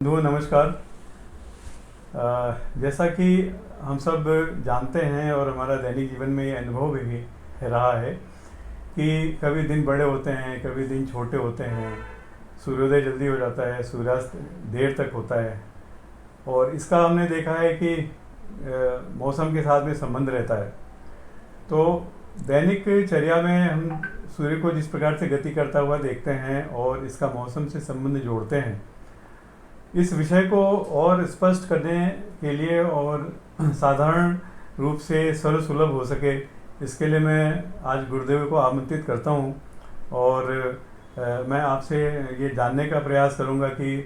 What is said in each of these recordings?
नमस्कार। जैसा कि हम सब जानते हैं और हमारा दैनिक जीवन में ये अनुभव भी रहा है कि कभी दिन बड़े होते हैं, कभी दिन छोटे होते हैं, सूर्योदय जल्दी हो जाता है, सूर्यास्त देर तक होता है। और इसका हमने देखा है कि मौसम के साथ में संबंध रहता है। तो दैनिक चर्या में हम सूर्य को जिस प्रकार से गति करता हुआ देखते हैं और इसका मौसम से संबंध जोड़ते हैं, इस विषय को और स्पष्ट करने के लिए और साधारण रूप से सर्वसुलभ हो सके, इसके लिए मैं आज गुरुदेव को आमंत्रित करता हूं। और मैं आपसे ये जानने का प्रयास करूंगा कि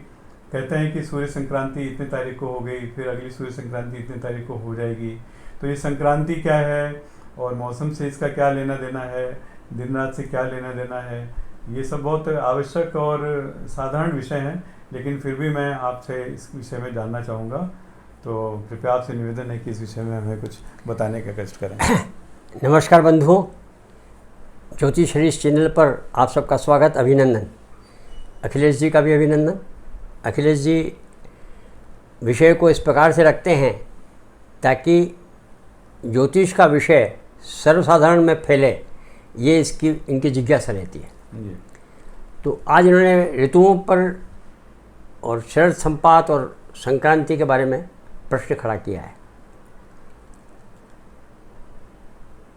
कहते हैं कि सूर्य संक्रांति इतने तारीख को हो गई, फिर अगली सूर्य संक्रांति इतने तारीख को हो जाएगी। तो ये संक्रांति क्या है और मौसम से इसका क्या लेना देना है, दिन रात से क्या लेना देना है, ये सब बहुत आवश्यक और साधारण विषय हैं, लेकिन फिर भी मैं आपसे इस विषय में जानना चाहूँगा। तो कृपया आपसे निवेदन है कि इस विषय में हमें कुछ बताने का कष्ट करें। नमस्कार बंधुओं, ज्योतिष हरीश चैनल पर आप सबका स्वागत, अभिनंदन। अखिलेश जी का भी अभिनंदन। अखिलेश जी विषय को इस प्रकार से रखते हैं ताकि ज्योतिष का विषय सर्वसाधारण में फैले, ये इनकी जिज्ञासा रहती है। तो आज इन्होंने ऋतुओं पर और शरद संपात और संक्रांति के बारे में प्रश्न खड़ा किया है।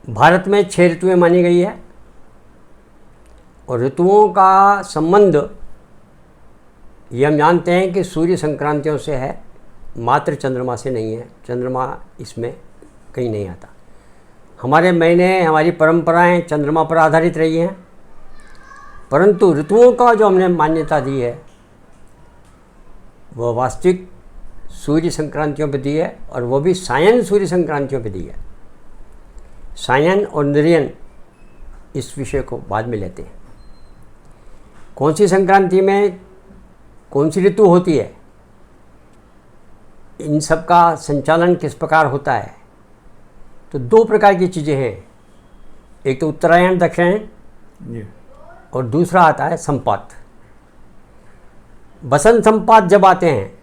भारत में 6 ऋतुएं मानी गई है और ऋतुओं का संबंध ये हम जानते हैं कि सूर्य संक्रांतियों से है, मात्र चंद्रमा से नहीं है। चंद्रमा इसमें कहीं नहीं आता। हमारे महीने, हमारी परंपराएं चंद्रमा पर आधारित रही हैं, परंतु ऋतुओं का जो हमने मान्यता दी है वह वास्तविक सूर्य संक्रांतियों पे दी है, और वो भी सायन सूर्य संक्रांतियों पे दी है। सायन और निर्यन इस विषय को बाद में लेते हैं। कौन सी संक्रांति में कौन सी ऋतु होती है, इन सब का संचालन किस प्रकार होता है, तो 2 प्रकार की चीज़ें हैं। एक तो उत्तरायण दक्षिणायन और दूसरा आता है संपात। बसंत संपात जब आते हैं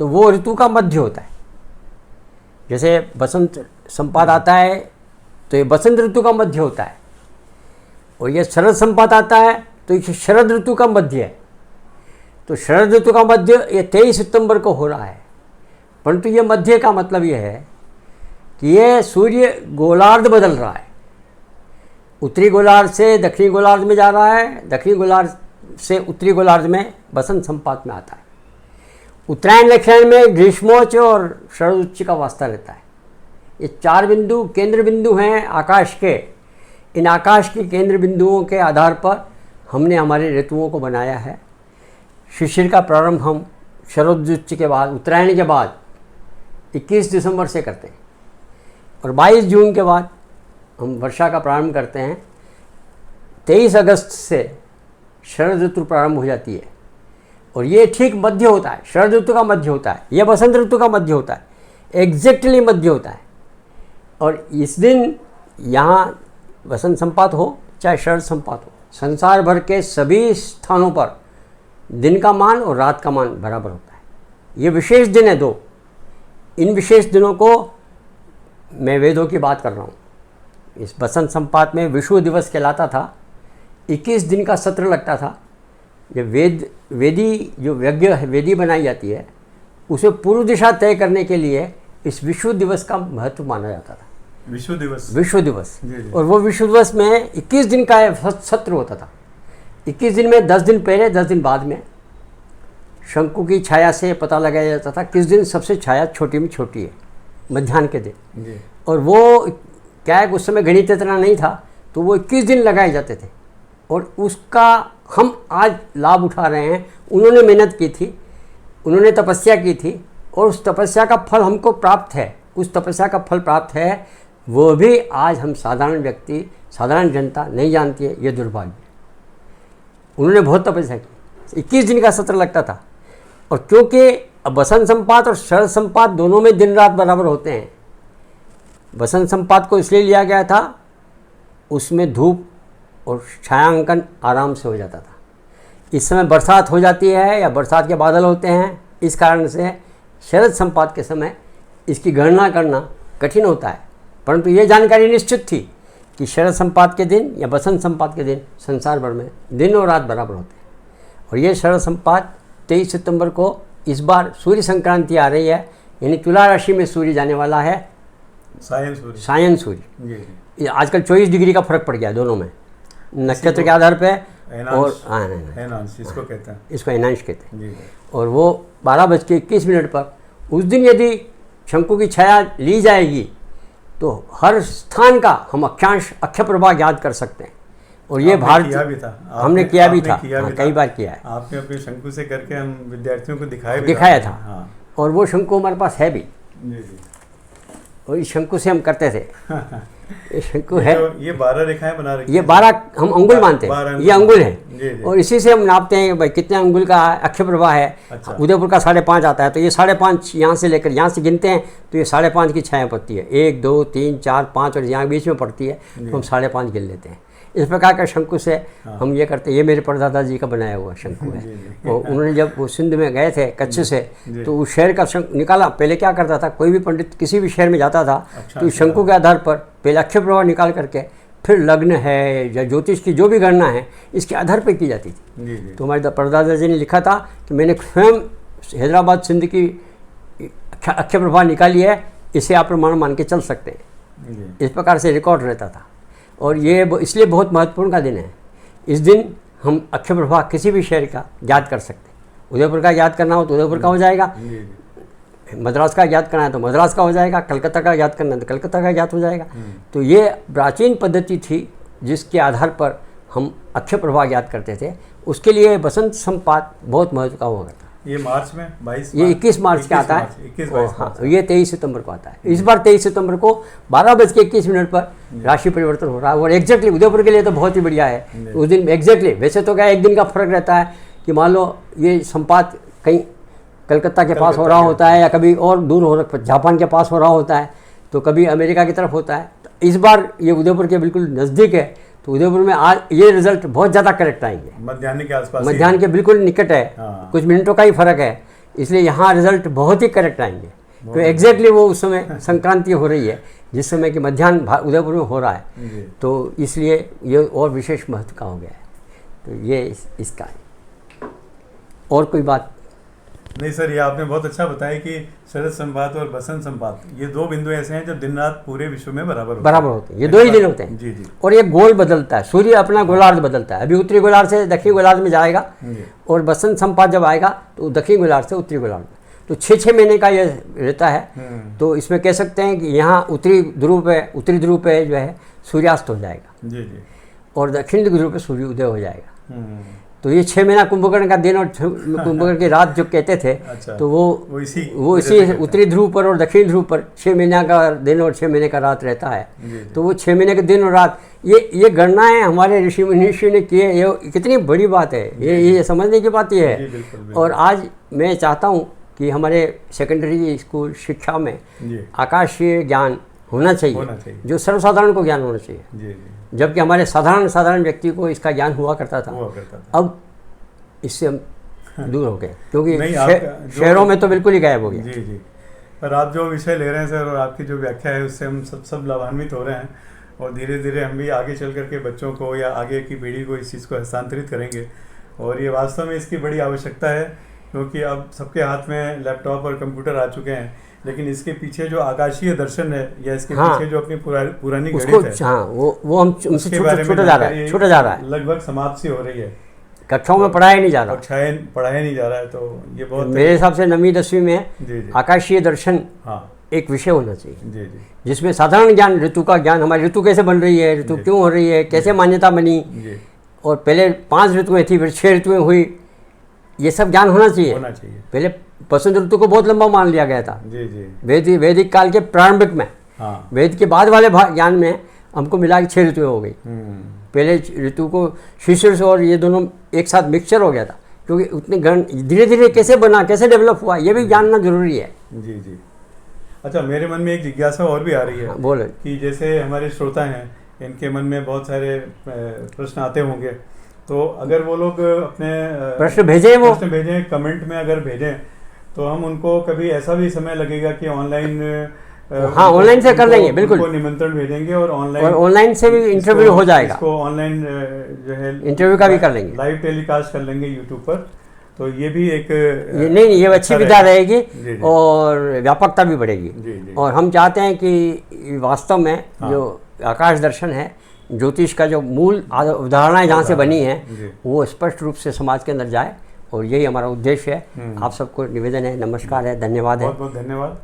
तो वो ऋतु का मध्य होता है। जैसे बसंत संपात आता है तो ये बसंत ऋतु का मध्य होता है, और ये शरद संपात आता है तो ये शरद ऋतु का मध्य है। तो शरद ऋतु का मध्य ये 23 सितंबर को हो रहा है, परंतु ये मध्य का मतलब ये है कि ये सूर्य गोलार्ध बदल रहा है। उत्तरी गोलार्ध से दक्षिणी गोलार्ध में जा रहा है, दक्षिणी गोलार्ध से उत्तरी गोलार्ध में बसंत संपात में आता है। उत्तरायण दक्षिणायन में ग्रीष्मोच्च और शरदोच्च का वास्ता रहता है। ये 4 बिंदु केंद्र बिंदु हैं आकाश के। इन आकाश के केंद्र बिंदुओं के आधार पर हमने हमारे ऋतुओं को बनाया है। शिशिर का प्रारंभ हम शरदोच्च के बाद, उत्तरायण के बाद 21 दिसंबर से करते हैं, और 22 जून के बाद हम वर्षा का प्रारंभ करते हैं। 23 अगस्त से शरद ऋतु प्रारंभ हो जाती है, और ये ठीक मध्य होता है। शरद ऋतु का मध्य होता है, यह बसंत ऋतु का मध्य होता है, एग्जैक्टली मध्य होता है। और इस दिन यहाँ बसंत संपात हो चाहे शरद संपात हो, संसार भर के सभी स्थानों पर दिन का मान और रात का मान बराबर होता है। ये विशेष दिन है 2। इन विशेष दिनों को मैं वेदों की बात कर रहा हूँ। इस बसंत संपात में विषुव दिवस कहलाता था। 21 दिन का सत्र लगता था। जब वेदी जो वेदी बनाई जाती है, उसे पूर्व दिशा तय करने के लिए इस विषुव दिवस का महत्व माना जाता था। विषुव दिवस। और वो विषुव दिवस में 21 दिन का सत्र होता था। 21 दिन में 10 दिन पहले 10 दिन बाद में शंकु की छाया से पता लगाया जाता था किस दिन सबसे छाया छोटी में छोटी है, मध्याह्न के दिन। और वो क्या है, उस समय गणित इतना नहीं था, तो वो 21 दिन लगाए जाते थे, और उसका हम आज लाभ उठा रहे हैं। उन्होंने मेहनत की थी, उन्होंने तपस्या की थी, और उस तपस्या का फल हमको प्राप्त है। उस तपस्या का फल प्राप्त है, वो भी आज हम साधारण व्यक्ति, साधारण जनता नहीं जानती है। ये दुर्भाग्य। उन्होंने बहुत तपस्या की। 21 दिन का सत्र लगता था। और क्योंकि बसंत संपात और शरद संपात दोनों में दिन रात बराबर होते हैं, बसंत संपात को इसलिए लिया गया था, उसमें धूप और छायांकन आराम से हो जाता था। इस समय बरसात हो जाती है या बरसात के बादल होते हैं, इस कारण से शरद संपात के समय इसकी गणना करना कठिन होता है। परंतु ये जानकारी निश्चित थी कि शरद संपात के दिन या बसंत संपात के दिन संसार भर में दिन और रात बराबर होते हैं। और ये शरद संपात 23 सितंबर को इस बार सूर्य संक्रांति आ रही है, यानी तुला राशि में सूर्य जाने वाला है, सायन सूर्य। आजकल 24 डिग्री का फर्क पड़ गया है दोनों में, नक्षत्र के आधार पे। और इसको कहते हैं, इसको एनांश कहते हैं। और वो 12:21 पर उस दिन यदि शंकु की छाया ली जाएगी तो हर स्थान का हम अक्षांश अक्ष प्रभाग याद कर सकते हैं। और ये भारत हमने किया भी था, कई बार किया है। आपने अपने शंकु से करके हम विद्यार्थियों को दिखाया था। हाँ। और वो शंकु हमारे पास है भी, और इस शंकु से हम करते थे। ये शंकु है, ये 12 रेखाएं बना रही, ये 12 हम अंगुल मानते हैं, ये अंगुल है। और इसी से हम नापते हैं भाई कितने अंगुल का अक्ष प्रवाह है। अच्छा। उदयपुर का 5.5 आता है, तो ये 5.5 यहाँ से लेकर यहाँ से गिनते हैं तो ये 5.5 की छाया पड़ती है, 1 2 3 4 5 और यहाँ बीच में पड़ती है, तो हम 5.5 गिन लेते हैं। इस प्रकार का शंकु से हम ये करते हैं। ये मेरे परदादा जी का बनाया हुआ शंकु है। और उन्होंने जब वो सिंध में गए थे कच्छ से, तो उस शहर का शंकु निकाला। पहले क्या करता था, कोई भी पंडित किसी भी शहर में जाता था तो शंकु के आधार पर पहले अक्षय प्रभाव निकाल करके फिर लग्न है या ज्योतिष की जो भी गणना है इसके आधार पर की जाती थी। तो हमारे परदादा जी ने लिखा था कि मैंने स्वयं हैदराबाद सिंध की अक्षय प्रभाव निकाली है, इसे आप प्रमाण मान के चल सकते हैं। इस प्रकार से रिकॉर्ड रहता था। और ये इसलिए बहुत महत्वपूर्ण का दिन है। इस दिन हम अक्षय प्रभाव किसी भी शहर का याद कर सकते हैं। उदयपुर का याद करना हो तो उदयपुर का हो जाएगा, मद्रास का याद करना है तो मद्रास का हो जाएगा, कलकत्ता का याद करना है तो कलकत्ता का याद हो जाएगा। तो ये प्राचीन पद्धति थी जिसके आधार पर हम अक्षय प्रभाव याद करते थे। उसके लिए बसंत संपात बहुत महत्व का होगा। ये मार्च में 22, ये 21 मार्च का आता है। 21 हाँ, ये 23 सितंबर को आता है। इस बार 23 सितंबर को 12:21 पर राशि परिवर्तन हो रहा है। और एग्जैक्टली उदयपुर के लिए तो बहुत ही बढ़िया है। उस दिन एग्जैक्टली, वैसे तो क्या एक दिन का फर्क रहता है कि मान लो ये संपात कहीं कलकत्ता के पास हो रहा होता है या कभी और दूर हो रहा, जापान के पास हो रहा होता है, तो कभी अमेरिका की तरफ होता है। तो इस बार ये उदयपुर के बिल्कुल नज़दीक है, तो उदयपुर में आज ये रिजल्ट बहुत ज़्यादा करेक्ट आएंगे। मध्याह्न के आसपास, मध्याह्न के बिल्कुल निकट है। हाँ। कुछ मिनटों का ही फर्क है, इसलिए यहाँ रिजल्ट बहुत ही करेक्ट आएंगे। तो एग्जैक्टली वो उस समय संक्रांति हो रही है जिस समय कि मध्याह्न उदयपुर में हो रहा है, तो इसलिए ये और विशेष महत्व का हो गया है। तो ये इसका है। और कोई बात नहीं सर, ये आपने बहुत अच्छा बताया कि शरद संपात और बसंत संपात ये दो बिंदु ऐसे हैं जो दिन रात पूरे विश्व में बराबर होते हैं। ये 2 ही दिन होते हैं। जी जी। और ये गोल बदलता है, सूर्य अपना गोलार्ध बदलता है। अभी उत्तरी गोलार्ध से दक्षिणी गोलार्ध में जाएगा, और बसंत संपात जब आएगा तो दक्षिणी गोलार्ध से उत्तरी गोलार्ध में। तो 6 महीने का ये रहता है। तो इसमें कह सकते हैं कि यहाँ उत्तरी ध्रुव पे जो है सूर्यास्त हो जाएगा जी जी, और दक्षिणी ध्रुव पे सूर्य उदय हो जाएगा। तो ये 6 महीना कुंभकर्ण का दिन और कुंभकर्ण की रात जो कहते थे, अच्छा, तो वो इसी उत्तरी ध्रुव पर और दक्षिणी ध्रुव पर 6 महीना का दिन और 6 महीने का रात रहता है। तो वो 6 महीने के दिन और रात, ये गणनाएं हमारे ऋषि मुनि ने किए। ये कितनी बड़ी बात है, ये समझने की बात ये है। और आज मैं चाहता हूँ कि हमारे सेकेंडरी स्कूल शिक्षा में आकाशीय ज्ञान होना चाहिए, जो सर्वसाधारण को ज्ञान होना चाहिए। जबकि हमारे साधारण व्यक्ति को इसका ज्ञान हुआ करता था। अब इससे हम दूर हो गए, क्योंकि शहरों में तो बिल्कुल ही गायब हो गया। जी जी। पर आप जो विषय ले रहे हैं सर, और आपकी जो व्याख्या है, उससे हम सब लाभान्वित हो रहे हैं। और धीरे धीरे हम भी आगे चल करके बच्चों को या आगे की पीढ़ी को इस चीज़ को हस्तांतरित करेंगे। और ये वास्तव में इसकी बड़ी आवश्यकता है, क्योंकि अब सबके हाथ में लैपटॉप और कंप्यूटर आ चुके हैं। लेकिन इसके पीछे जो आकाशीय दर्शन है या इसके पीछे जो अपनी पुरानी गणित है, हाँ, वो हम उनसे छूटा जा रहा है, लगभग समाप्त सी हो रही है। कक्षाओं में पढ़ाया नहीं जा रहा, तो ये बहुत मेरे हिसाब से 9वीं 10वीं में आकाशीय दर्शन एक विषय होना चाहिए, जिसमें साधारण ज्ञान, ऋतु का ज्ञान, हमारी ऋतु कैसे बन रही है, ऋतु क्यों हो रही है, कैसे मान्यता बनी, और पहले 5 ऋतुएं थी, फिर 6 ऋतुएं हुई, ये सब ज्ञान होना चाहिए। पहले बसंत ऋतु को बहुत लंबा मान लिया गया था। वैदिक काल के प्रारंभिक में, वेद के बाद वाले ज्ञान में हमको मिला कि 6 ऋतुएं हो गई। पहले ऋतु को शीर्ष और ये दोनों एक साथ मिक्सचर हो गया था, क्योंकि उतने धीरे धीरे कैसे बना, कैसे डेवलप हुआ, ये भी जानना जरूरी है। जी जी। अच्छा, मेरे मन में एक जिज्ञासा और भी आ रही है। बोले कि जैसे हमारे श्रोता हैं, इनके मन में बहुत सारे प्रश्न आते होंगे, तो अगर वो लोग अपने प्रश्न भेजें, वो प्रश्न भेजें, कमेंट में अगर भेजें, तो हम उनको कभी ऐसा भी समय लगेगा कि ऑनलाइन, हाँ, ऑनलाइन से कर लेंगे, बिल्कुल। उनको निमंत्रण भेजेंगे और ऑनलाइन से भी इंटरव्यू हो जाएगा, इसको ऑनलाइन जो है इंटरव्यू का भी कर लेंगे, लाइव टेलीकास्ट कर लेंगे यूट्यूब पर। तो ये भी एक नहीं, ये अच्छी विधा रहेगी जी। और व्यापकता भी बढ़ेगी। जी। और हम चाहते हैं कि वास्तव में जो आकाश दर्शन है, ज्योतिष का जो मूल उदाहरणाएं जहाँ से बनी हैं, वो स्पष्ट रूप से समाज के अंदर जाए, और यही हमारा उद्देश्य है। आप सबको निवेदन है, नमस्कार है, धन्यवाद है। बहुत बहुत धन्यवाद।